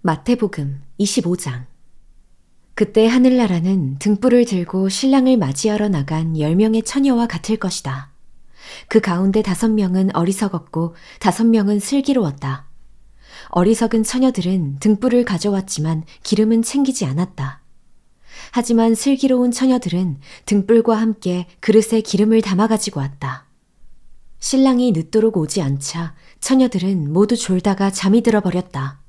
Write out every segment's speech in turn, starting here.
마태복음 25장. 그때 하늘나라는 등불을 들고 신랑을 맞이하러 나간 10명의 처녀와 같을 것이다. 그 가운데 5명은 어리석었고 5명은 슬기로웠다. 어리석은 처녀들은 등불을 가져왔지만 기름은 챙기지 않았다. 하지만 슬기로운 처녀들은 등불과 함께 그릇에 기름을 담아가지고 왔다. 신랑이 늦도록 오지 않자 처녀들은 모두 졸다가 잠이 들어버렸다.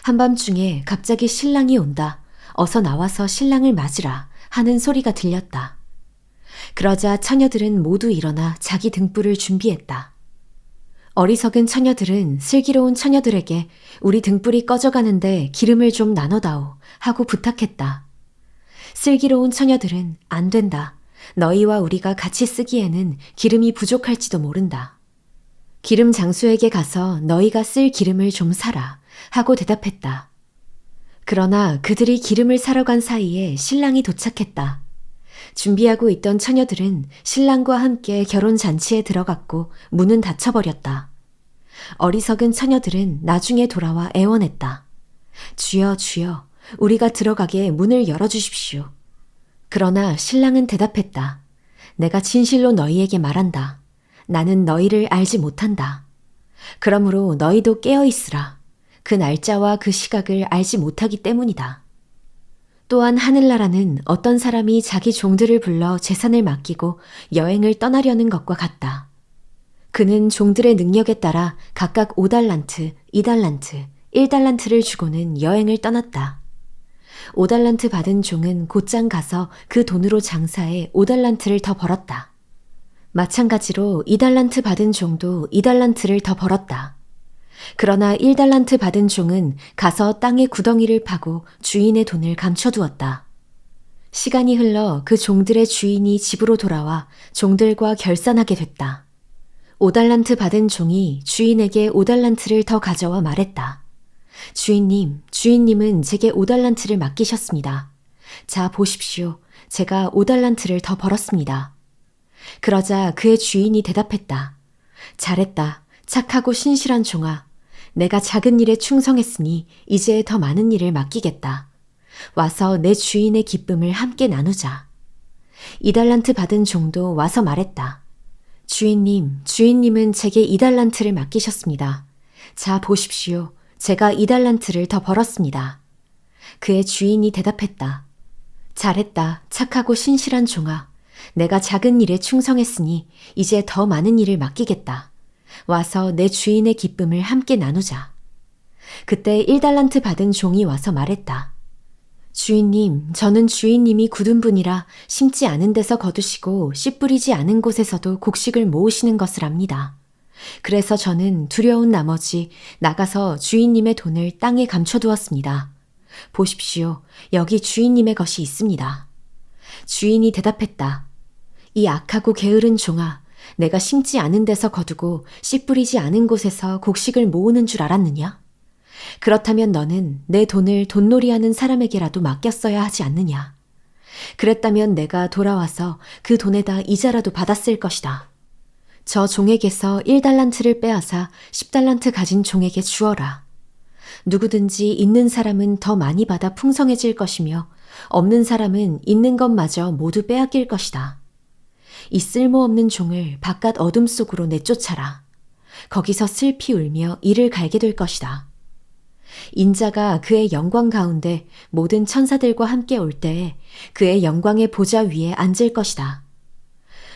한밤중에 갑자기 신랑이 온다. 어서 나와서 신랑을 맞으라 하는 소리가 들렸다. 그러자 처녀들은 모두 일어나 자기 등불을 준비했다. 어리석은 처녀들은 슬기로운 처녀들에게 우리 등불이 꺼져가는데 기름을 좀 나눠다오 하고 부탁했다. 슬기로운 처녀들은 안 된다. 너희와 우리가 같이 쓰기에는 기름이 부족할지도 모른다. 기름 장수에게 가서 너희가 쓸 기름을 좀 사라 하고 대답했다. 그러나 그들이 기름을 사러 간 사이에 신랑이 도착했다. 준비하고 있던 처녀들은 신랑과 함께 결혼 잔치에 들어갔고 문은 닫혀버렸다. 어리석은 처녀들은 나중에 돌아와 애원했다. 주여, 주여, 우리가 들어가게 문을 열어주십시오. 그러나 신랑은 대답했다. 내가 진실로 너희에게 말한다. 나는 너희를 알지 못한다. 그러므로 너희도 깨어있으라. 그 날짜와 그 시각을 알지 못하기 때문이다. 또한 하늘나라는 어떤 사람이 자기 종들을 불러 재산을 맡기고 여행을 떠나려는 것과 같다. 그는 종들의 능력에 따라 각각 5달란트, 2달란트, 1달란트를 주고는 여행을 떠났다. 5달란트 받은 종은 곧장 가서 그 돈으로 장사해 5달란트를 더 벌었다. 마찬가지로 2달란트 받은 종도 2달란트를 더 벌었다. 그러나 1달란트 받은 종은 가서 땅의 구덩이를 파고 주인의 돈을 감춰두었다. 시간이 흘러 그 종들의 주인이 집으로 돌아와 종들과 결산하게 됐다. 5달란트 받은 종이 주인에게 5달란트를 더 가져와 말했다. 주인님, 주인님은 제게 5달란트를 맡기셨습니다. 자, 보십시오. 제가 5달란트를 더 벌었습니다. 그러자 그의 주인이 대답했다. 잘했다. 착하고 신실한 종아. 내가 작은 일에 충성했으니 이제 더 많은 일을 맡기겠다. 와서 내 주인의 기쁨을 함께 나누자. 2달란트 받은 종도 와서 말했다. 주인님, 주인님은 제게 2달란트를 맡기셨습니다. 자, 보십시오. 제가 2달란트를 더 벌었습니다. 그의 주인이 대답했다. 잘했다. 착하고 신실한 종아. 내가 작은 일에 충성했으니 이제 더 많은 일을 맡기겠다. 와서 내 주인의 기쁨을 함께 나누자. 그때 1달란트 받은 종이 와서 말했다. 주인님, 저는 주인님이 굳은 분이라 심지 않은 데서 거두시고 씨 뿌리지 않은 곳에서도 곡식을 모으시는 것을 압니다. 그래서 저는 두려운 나머지 나가서 주인님의 돈을 땅에 감춰두었습니다. 보십시오. 여기 주인님의 것이 있습니다. 주인이 대답했다. 이 악하고 게으른 종아, 내가 심지 않은 데서 거두고 씨 뿌리지 않은 곳에서 곡식을 모으는 줄 알았느냐? 그렇다면 너는 내 돈을 돈놀이하는 사람에게라도 맡겼어야 하지 않느냐? 그랬다면 내가 돌아와서 그 돈에다 이자라도 받았을 것이다. 저 종에게서 1달란트를 빼앗아 10달란트 가진 종에게 주어라. 누구든지 있는 사람은 더 많이 받아 풍성해질 것이며 없는 사람은 있는 것마저 모두 빼앗길 것이다. 이 쓸모없는 종을 바깥 어둠 속으로 내쫓아라. 거기서 슬피 울며 이를 갈게 될 것이다. 인자가 그의 영광 가운데 모든 천사들과 함께 올 때에 그의 영광의 보좌 위에 앉을 것이다.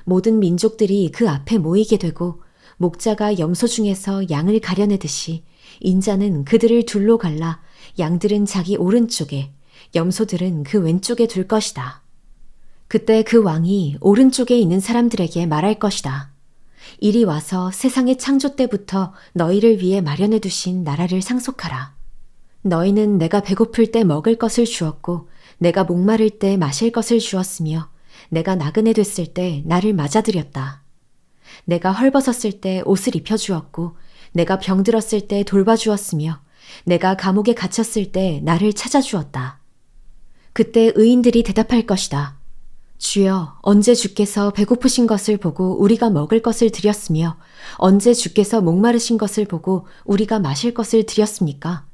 모든 민족들이 그 앞에 모이게 되고 목자가 염소 중에서 양을 가려내듯이 인자는 그들을 둘로 갈라 양들은 자기 오른쪽에 염소들은 그 왼쪽에 둘 것이다. 그때 그 왕이 오른쪽에 있는 사람들에게 말할 것이다. 이리 와서 세상의 창조 때부터 너희를 위해 마련해 두신 나라를 상속하라. 너희는 내가 배고플 때 먹을 것을 주었고 내가 목마를 때 마실 것을 주었으며 내가 나그네 됐을 때 나를 맞아들였다. 내가 헐벗었을 때 옷을 입혀주었고 내가 병들었을 때 돌봐주었으며 내가 감옥에 갇혔을 때 나를 찾아주었다. 그때 의인들이 대답할 것이다. 주여, 언제 주께서 배고프신 것을 보고 우리가 먹을 것을 드렸으며 언제 주께서 목마르신 것을 보고 우리가 마실 것을 드렸습니까?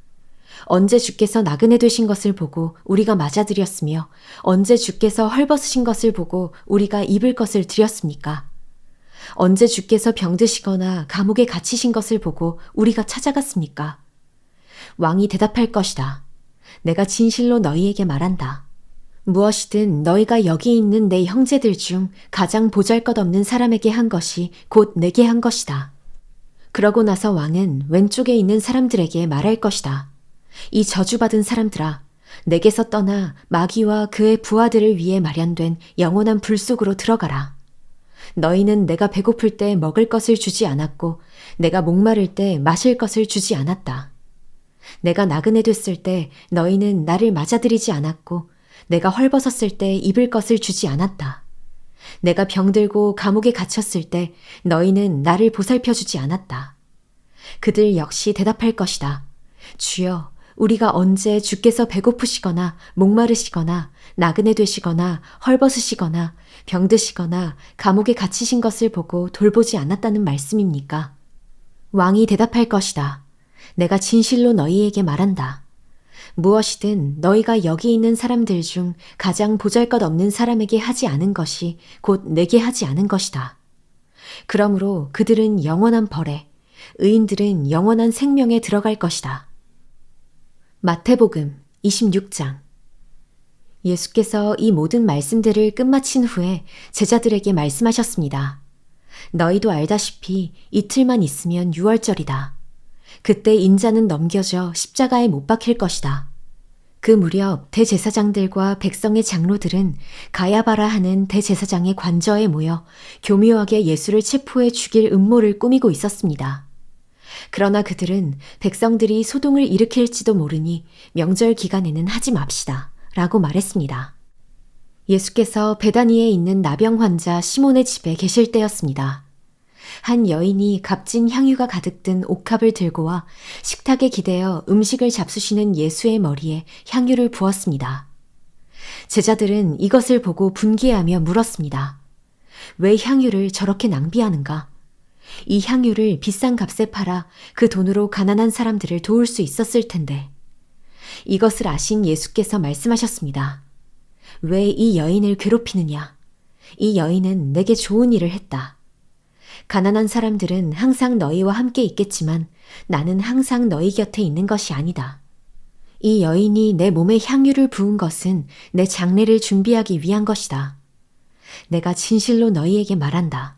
언제 주께서 나그네 되신 것을 보고 우리가 맞아드렸으며 언제 주께서 헐벗으신 것을 보고 우리가 입을 것을 드렸습니까? 언제 주께서 병드시거나 감옥에 갇히신 것을 보고 우리가 찾아갔습니까? 왕이 대답할 것이다. 내가 진실로 너희에게 말한다. 무엇이든 너희가 여기 있는 내 형제들 중 가장 보잘것없는 사람에게 한 것이 곧 내게 한 것이다. 그러고 나서 왕은 왼쪽에 있는 사람들에게 말할 것이다. 이 저주받은 사람들아, 내게서 떠나 마귀와 그의 부하들을 위해 마련된 영원한 불 속으로 들어가라. 너희는 내가 배고플 때 먹을 것을 주지 않았고 내가 목마를 때 마실 것을 주지 않았다. 내가 나그네 됐을 때 너희는 나를 맞아들이지 않았고 내가 헐벗었을 때 입을 것을 주지 않았다. 내가 병들고 감옥에 갇혔을 때 너희는 나를 보살펴 주지 않았다. 그들 역시 대답할 것이다. 주여, 우리가 언제 주께서 배고프시거나 목마르시거나 나그네 되시거나 헐벗으시거나 병드시거나 감옥에 갇히신 것을 보고 돌보지 않았다는 말씀입니까? 왕이 대답할 것이다. 내가 진실로 너희에게 말한다. 무엇이든 너희가 여기 있는 사람들 중 가장 보잘것없는 사람에게 하지 않은 것이 곧 내게 하지 않은 것이다. 그러므로 그들은 영원한 벌에, 의인들은 영원한 생명에 들어갈 것이다. 마태복음 26장. 예수께서 이 모든 말씀들을 끝마친 후에 제자들에게 말씀하셨습니다. 너희도 알다시피 이틀만 있으면 유월절이다. 그때 인자는 넘겨져 십자가에 못 박힐 것이다. 그 무렵 대제사장들과 백성의 장로들은 가야바라 하는 대제사장의 관저에 모여 교묘하게 예수를 체포해 죽일 음모를 꾸미고 있었습니다. 그러나 그들은 백성들이 소동을 일으킬지도 모르니 명절 기간에는 하지 맙시다 라고 말했습니다. 예수께서 베다니에 있는 나병 환자 시몬의 집에 계실 때였습니다. 한 여인이 값진 향유가 가득 든 옥합을 들고 와 식탁에 기대어 음식을 잡수시는 예수의 머리에 향유를 부었습니다. 제자들은 이것을 보고 분개하며 물었습니다. 왜 향유를 저렇게 낭비하는가? 이 향유를 비싼 값에 팔아 그 돈으로 가난한 사람들을 도울 수 있었을 텐데. 이것을 아신 예수께서 말씀하셨습니다. 왜 이 여인을 괴롭히느냐? 이 여인은 내게 좋은 일을 했다. 가난한 사람들은 항상 너희와 함께 있겠지만 나는 항상 너희 곁에 있는 것이 아니다. 이 여인이 내 몸에 향유를 부은 것은 내 장례를 준비하기 위한 것이다. 내가 진실로 너희에게 말한다.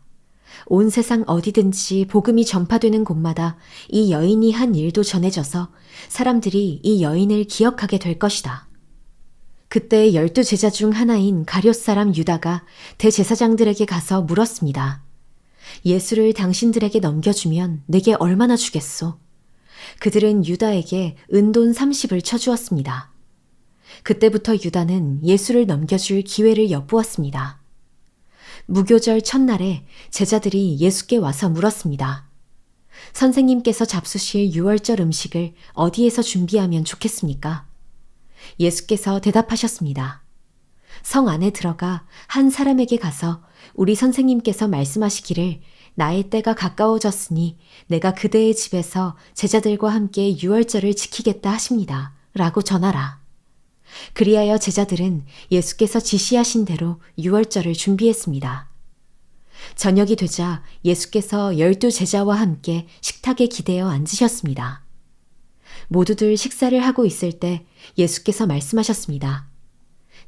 온 세상 어디든지 복음이 전파되는 곳마다 이 여인이 한 일도 전해져서 사람들이 이 여인을 기억하게 될 것이다. 그때 12 제자 중 하나인 가룟 사람 유다가 대제사장들에게 가서 물었습니다. 예수를 당신들에게 넘겨주면 내게 얼마나 주겠소? 그들은 유다에게 은돈 30을 쳐주었습니다. 그때부터 유다는 예수를 넘겨줄 기회를 엿보았습니다. 무교절 첫날에 제자들이 예수께 와서 물었습니다. 선생님께서 잡수실 유월절 음식을 어디에서 준비하면 좋겠습니까? 예수께서 대답하셨습니다. 성 안에 들어가 한 사람에게 가서 우리 선생님께서 말씀하시기를 나의 때가 가까워졌으니 내가 그대의 집에서 제자들과 함께 유월절을 지키겠다 하십니다. 라고 전하라. 그리하여 제자들은 예수께서 지시하신 대로 유월절을 준비했습니다. 저녁이 되자 예수께서 12 제자와 함께 식탁에 기대어 앉으셨습니다. 모두들 식사를 하고 있을 때 예수께서 말씀하셨습니다.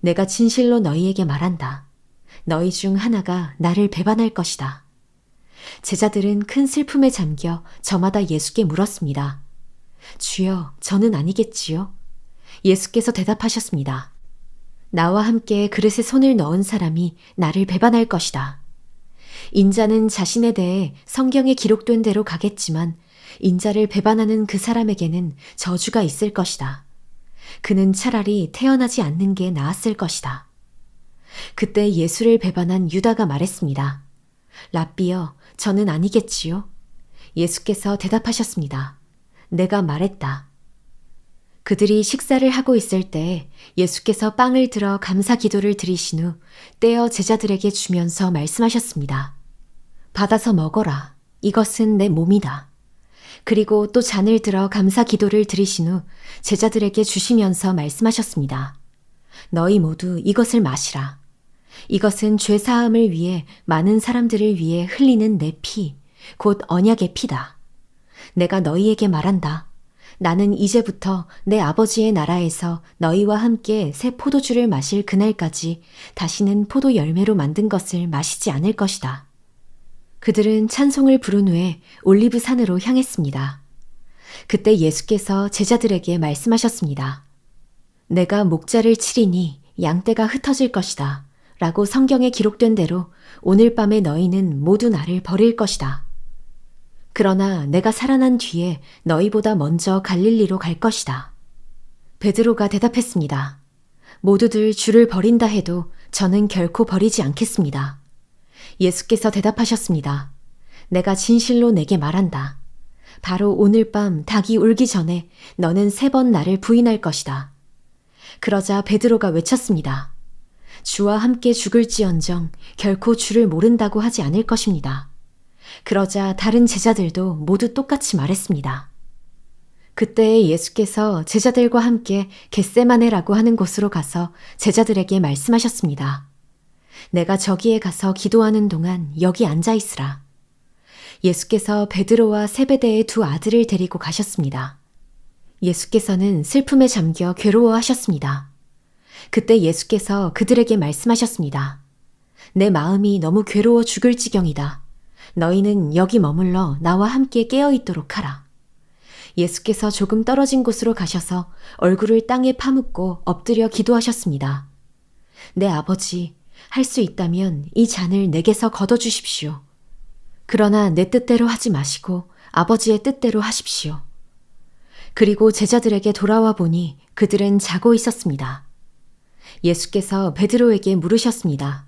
내가 진실로 너희에게 말한다. 너희 중 하나가 나를 배반할 것이다. 제자들은 큰 슬픔에 잠겨 저마다 예수께 물었습니다. 주여, 저는 아니겠지요? 예수께서 대답하셨습니다. 나와 함께 그릇에 손을 넣은 사람이 나를 배반할 것이다. 인자는 자신에 대해 성경에 기록된 대로 가겠지만 인자를 배반하는 그 사람에게는 저주가 있을 것이다. 그는 차라리 태어나지 않는 게 나았을 것이다. 그때 예수를 배반한 유다가 말했습니다. 랍비여, 저는 아니겠지요? 예수께서 대답하셨습니다. 내가 말했다. 그들이 식사를 하고 있을 때 예수께서 빵을 들어 감사 기도를 드리신 후 떼어 제자들에게 주면서 말씀하셨습니다. 받아서 먹어라. 이것은 내 몸이다. 그리고 또 잔을 들어 감사 기도를 드리신 후 제자들에게 주시면서 말씀하셨습니다. 너희 모두 이것을 마시라. 이것은 죄 사함을 위해 많은 사람들을 위해 흘리는 내 피, 곧 언약의 피다. 내가 너희에게 말한다. 나는 이제부터 내 아버지의 나라에서 너희와 함께 새 포도주를 마실 그날까지 다시는 포도 열매로 만든 것을 마시지 않을 것이다. 그들은 찬송을 부른 후에 올리브 산으로 향했습니다. 그때 예수께서 제자들에게 말씀하셨습니다. 내가 목자를 치리니 양떼가 흩어질 것이다. 라고 성경에 기록된 대로 오늘 밤에 너희는 모두 나를 버릴 것이다. 그러나 내가 살아난 뒤에 너희보다 먼저 갈릴리로 갈 것이다. 베드로가 대답했습니다. 모두들 주를 버린다 해도 저는 결코 버리지 않겠습니다. 예수께서 대답하셨습니다. 내가 진실로 내게 말한다. 바로 오늘 밤 닭이 울기 전에 너는 3번 나를 부인할 것이다. 그러자 베드로가 외쳤습니다. 주와 함께 죽을지언정 결코 주를 모른다고 하지 않을 것입니다. 그러자 다른 제자들도 모두 똑같이 말했습니다. 그때 예수께서 제자들과 함께 겟세마네라고 하는 곳으로 가서 제자들에게 말씀하셨습니다. 내가 저기에 가서 기도하는 동안 여기 앉아 있으라. 예수께서 베드로와 세베대의 2 아들을 데리고 가셨습니다. 예수께서는 슬픔에 잠겨 괴로워하셨습니다. 그때 예수께서 그들에게 말씀하셨습니다. 내 마음이 너무 괴로워 죽을 지경이다. 너희는 여기 머물러 나와 함께 깨어 있도록 하라. 예수께서 조금 떨어진 곳으로 가셔서 얼굴을 땅에 파묻고 엎드려 기도하셨습니다. 내 아버지, 할 수 있다면 이 잔을 내게서 걷어주십시오. 그러나 내 뜻대로 하지 마시고 아버지의 뜻대로 하십시오. 그리고 제자들에게 돌아와 보니 그들은 자고 있었습니다. 예수께서 베드로에게 물으셨습니다.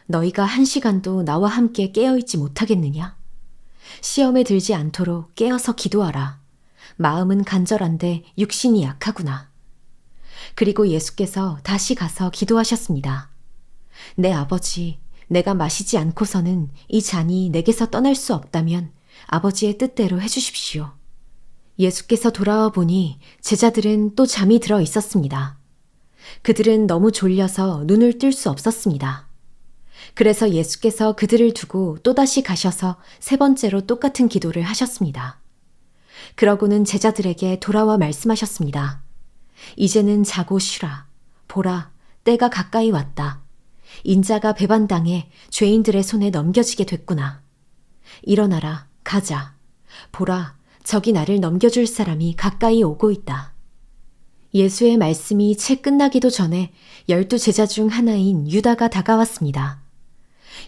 너희가 1시간도 나와 함께 깨어있지 못하겠느냐? 시험에 들지 않도록 깨어서 기도하라. 마음은 간절한데 육신이 약하구나. 그리고 예수께서 다시 가서 기도하셨습니다. 내 아버지, 내가 마시지 않고서는 이 잔이 내게서 떠날 수 없다면 아버지의 뜻대로 해주십시오. 예수께서 돌아와 보니 제자들은 또 잠이 들어 있었습니다. 그들은 너무 졸려서 눈을 뜰 수 없었습니다. 그래서 예수께서 그들을 두고 또다시 가셔서 3번째로 똑같은 기도를 하셨습니다. 그러고는 제자들에게 돌아와 말씀하셨습니다. 이제는 자고 쉬라. 보라, 때가 가까이 왔다. 인자가 배반당해 죄인들의 손에 넘겨지게 됐구나. 일어나라, 가자. 보라, 저기 나를 넘겨줄 사람이 가까이 오고 있다. 예수의 말씀이 채 끝나기도 전에 12 제자 중 하나인 유다가 다가왔습니다.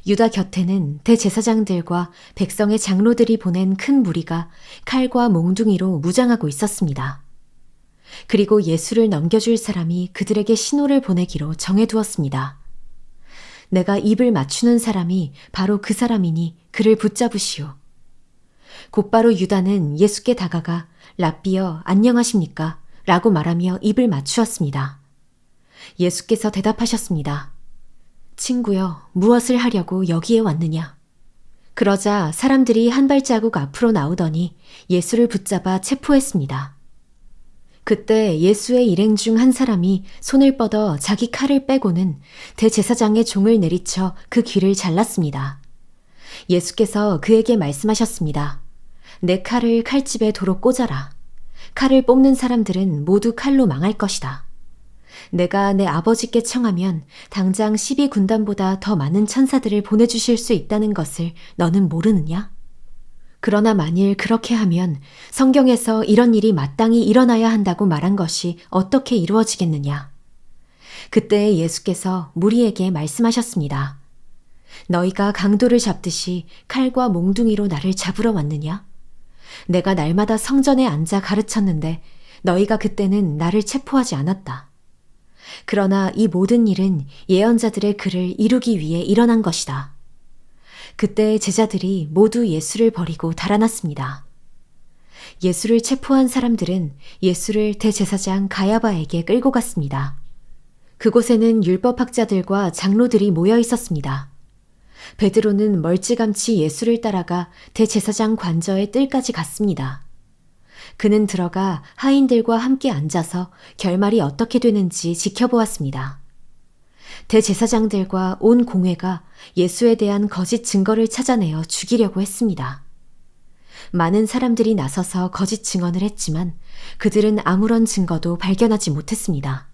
유다 곁에는 대제사장들과 백성의 장로들이 보낸 큰 무리가 칼과 몽둥이로 무장하고 있었습니다. 그리고 예수를 넘겨줄 사람이 그들에게 신호를 보내기로 정해두었습니다. 내가 입을 맞추는 사람이 바로 그 사람이니 그를 붙잡으시오. 곧바로 유다는 예수께 다가가 랍비여 안녕하십니까? 라고 말하며 입을 맞추었습니다. 예수께서 대답하셨습니다. 친구여, 무엇을 하려고 여기에 왔느냐? 그러자 사람들이 한 발자국 앞으로 나오더니 예수를 붙잡아 체포했습니다. 그때 예수의 일행 중 한 사람이 손을 뻗어 자기 칼을 빼고는 대제사장의 종을 내리쳐 그 귀를 잘랐습니다. 예수께서 그에게 말씀하셨습니다. 내 칼을 칼집에 도로 꽂아라. 칼을 뽑는 사람들은 모두 칼로 망할 것이다. 내가 내 아버지께 청하면 당장 12군단보다 더 많은 천사들을 보내주실 수 있다는 것을 너는 모르느냐? 그러나 만일 그렇게 하면 성경에서 이런 일이 마땅히 일어나야 한다고 말한 것이 어떻게 이루어지겠느냐? 그때 예수께서 무리에게 말씀하셨습니다. 너희가 강도를 잡듯이 칼과 몽둥이로 나를 잡으러 왔느냐? 내가 날마다 성전에 앉아 가르쳤는데 너희가 그때는 나를 체포하지 않았다. 그러나 이 모든 일은 예언자들의 글을 이루기 위해 일어난 것이다. 그때 제자들이 모두 예수를 버리고 달아났습니다. 예수를 체포한 사람들은 예수를 대제사장 가야바에게 끌고 갔습니다. 그곳에는 율법학자들과 장로들이 모여 있었습니다. 베드로는 멀찌감치 예수를 따라가 대제사장 관저의 뜰까지 갔습니다. 그는 들어가 하인들과 함께 앉아서 결말이 어떻게 되는지 지켜보았습니다. 대제사장들과 온 공회가 예수에 대한 거짓 증거를 찾아내어 죽이려고 했습니다. 많은 사람들이 나서서 거짓 증언을 했지만 그들은 아무런 증거도 발견하지 못했습니다.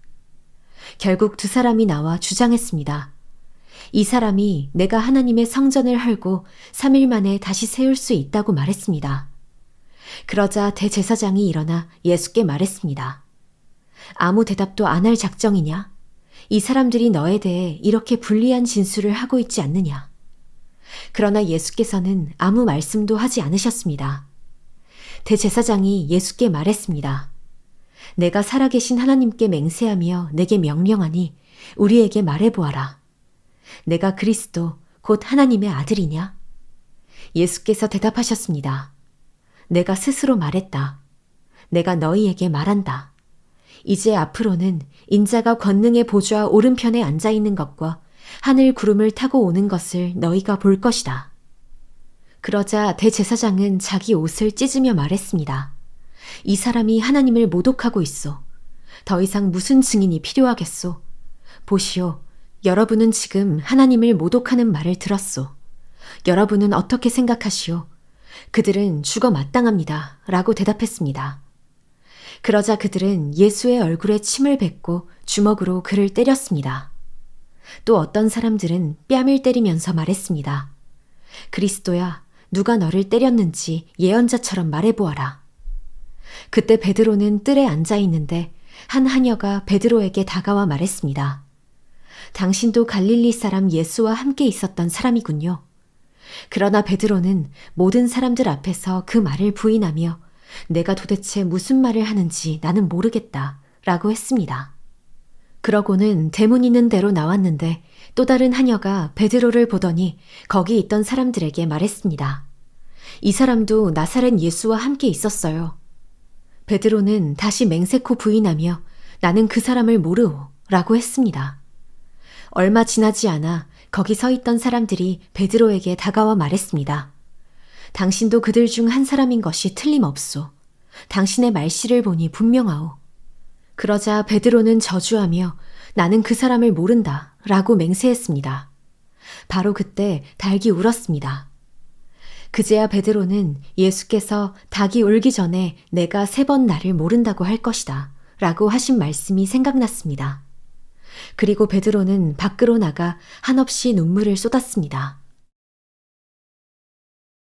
결국 두 사람이 나와 주장했습니다. 이 사람이 내가 하나님의 성전을 헐고 3일 만에 다시 세울 수 있다고 말했습니다. 그러자 대제사장이 일어나 예수께 말했습니다. 아무 대답도 안 할 작정이냐? 이 사람들이 너에 대해 이렇게 불리한 진술을 하고 있지 않느냐? 그러나 예수께서는 아무 말씀도 하지 않으셨습니다. 대제사장이 예수께 말했습니다. 내가 살아계신 하나님께 맹세하며 내게 명령하니 우리에게 말해보아라. 내가 그리스도 곧 하나님의 아들이냐? 예수께서 대답하셨습니다. 내가 스스로 말했다. 내가 너희에게 말한다. 이제 앞으로는 인자가 권능의 보좌 오른편에 앉아 있는 것과 하늘 구름을 타고 오는 것을 너희가 볼 것이다. 그러자 대제사장은 자기 옷을 찢으며 말했습니다. 이 사람이 하나님을 모독하고 있소. 더 이상 무슨 증인이 필요하겠소. 보시오. 여러분은 지금 하나님을 모독하는 말을 들었소. 여러분은 어떻게 생각하시오? 그들은 죽어 마땅합니다. 라고 대답했습니다. 그러자 그들은 예수의 얼굴에 침을 뱉고 주먹으로 그를 때렸습니다. 또 어떤 사람들은 뺨을 때리면서 말했습니다. 그리스도야, 누가 너를 때렸는지 예언자처럼 말해보아라. 그때 베드로는 뜰에 앉아 있는데 한 하녀가 베드로에게 다가와 말했습니다. 당신도 갈릴리 사람 예수와 함께 있었던 사람이군요. 그러나 베드로는 모든 사람들 앞에서 그 말을 부인하며 내가 도대체 무슨 말을 하는지 나는 모르겠다 라고 했습니다. 그러고는 대문 있는 데로 나왔는데 또 다른 하녀가 베드로를 보더니 거기 있던 사람들에게 말했습니다. 이 사람도 나사렛 예수와 함께 있었어요. 베드로는 다시 맹세코 부인하며 나는 그 사람을 모르오 라고 했습니다. 얼마 지나지 않아 거기 서 있던 사람들이 베드로에게 다가와 말했습니다. 당신도 그들 중 한 사람인 것이 틀림없소. 당신의 말씨를 보니 분명하오. 그러자 베드로는 저주하며 나는 그 사람을 모른다 라고 맹세했습니다. 바로 그때 닭이 울었습니다. 그제야 베드로는 예수께서 닭이 울기 전에 내가 3번 나를 모른다고 할 것이다 라고 하신 말씀이 생각났습니다. 그리고 베드로는 밖으로 나가 한없이 눈물을 쏟았습니다.